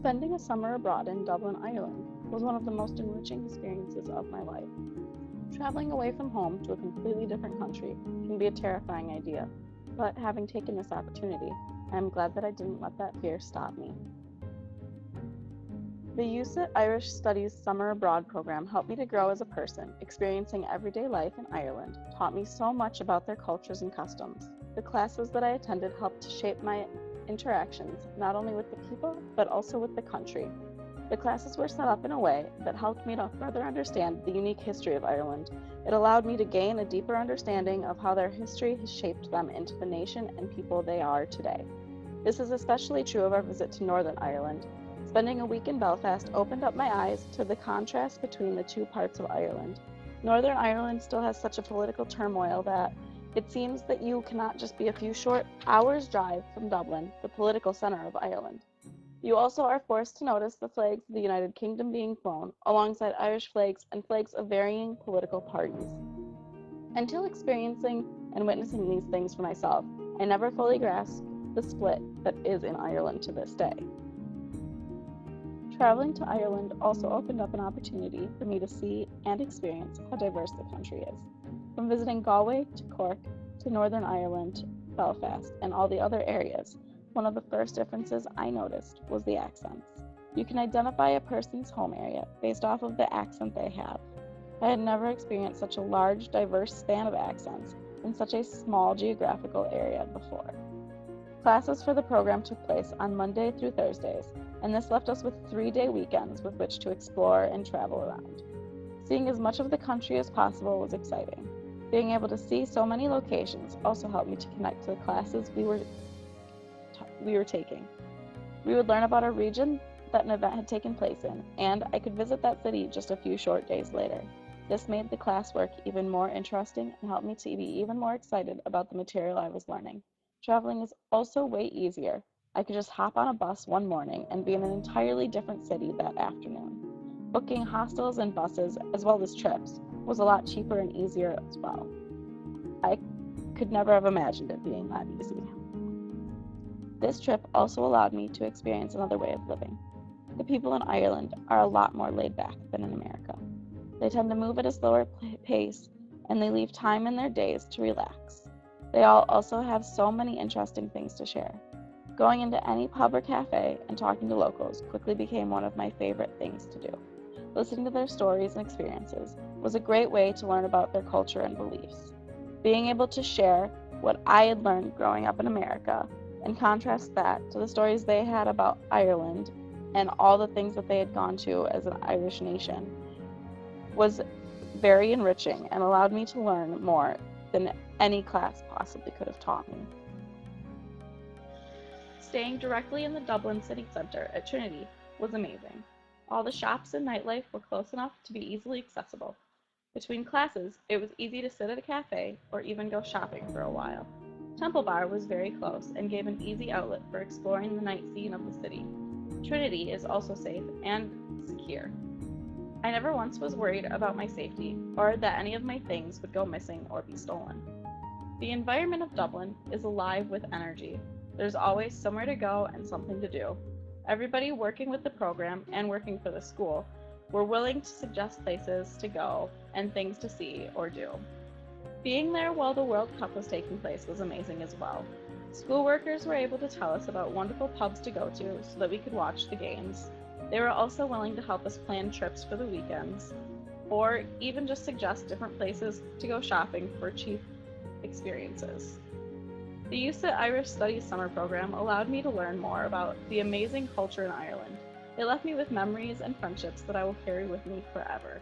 Spending a summer abroad in Dublin, Ireland was one of the most enriching experiences of my life. Traveling away from home to a completely different country can be a terrifying idea, but having taken this opportunity, I am glad that I didn't let that fear stop me. The USIT Irish Studies Summer Abroad program helped me to grow as a person. Experiencing everyday life in Ireland taught me so much about their cultures and customs. The classes that I attended helped to shape my interactions, not only with the people, but also with the country. The classes were set up in a way that helped me to further understand the unique history of Ireland. It allowed me to gain a deeper understanding of how their history has shaped them into the nation and people they are today. This is especially true of our visit to Northern Ireland. Spending a week in Belfast opened up my eyes to the contrast between the two parts of Ireland. Northern Ireland still has such a political turmoil that it seems that you cannot just be a few short hours' drive from Dublin, the political center of Ireland. You also are forced to notice the flags of the United Kingdom being flown, alongside Irish flags and flags of varying political parties. Until experiencing and witnessing these things for myself, I never fully grasped the split that is in Ireland to this day. Traveling to Ireland also opened up an opportunity for me to see and experience how diverse the country is. From visiting Galway to Cork to Northern Ireland, Belfast, and all the other areas, one of the first differences I noticed was the accents. You can identify a person's home area based off of the accent they have. I had never experienced such a large, diverse span of accents in such a small geographical area before. Classes for the program took place on Monday through Thursdays, and this left us with 3-day weekends with which to explore and travel around. Seeing as much of the country as possible was exciting. Being able to see so many locations also helped me to connect to the classes we were taking. We would learn about a region that an event had taken place in, and I could visit that city just a few short days later. This made the classwork even more interesting and helped me to be even more excited about the material I was learning. Traveling is also way easier. I could just hop on a bus one morning and be in an entirely different city that afternoon. Booking hostels and buses, as well as trips, was a lot cheaper and easier as well. I could never have imagined it being that easy. This trip also allowed me to experience another way of living. The people in Ireland are a lot more laid back than in America. They tend to move at a slower pace, and they leave time in their days to relax. They all also have so many interesting things to share. Going into any pub or cafe and talking to locals quickly became one of my favorite things to do. Listening to their stories and experiences was a great way to learn about their culture and beliefs. Being able to share what I had learned growing up in America and contrast that to the stories they had about Ireland and all the things that they had gone to as an Irish nation was very enriching and allowed me to learn more than any class possibly could have taught me. Staying directly in the Dublin city centre at Trinity was amazing. All the shops and nightlife were close enough to be easily accessible. Between classes, it was easy to sit at a cafe or even go shopping for a while. Temple Bar was very close and gave an easy outlet for exploring the night scene of the city. Trinity is also safe and secure. I never once was worried about my safety or that any of my things would go missing or be stolen. The environment of Dublin is alive with energy. There's always somewhere to go and something to do. Everybody working with the program and working for the school were willing to suggest places to go and things to see or do. Being there while the World Cup was taking place was amazing as well. School workers were able to tell us about wonderful pubs to go to so that we could watch the games. They were also willing to help us plan trips for the weekends, or even just suggest different places to go shopping for cheap experiences. The USIT Irish Studies Summer Program allowed me to learn more about the amazing culture in Ireland. It left me with memories and friendships that I will carry with me forever.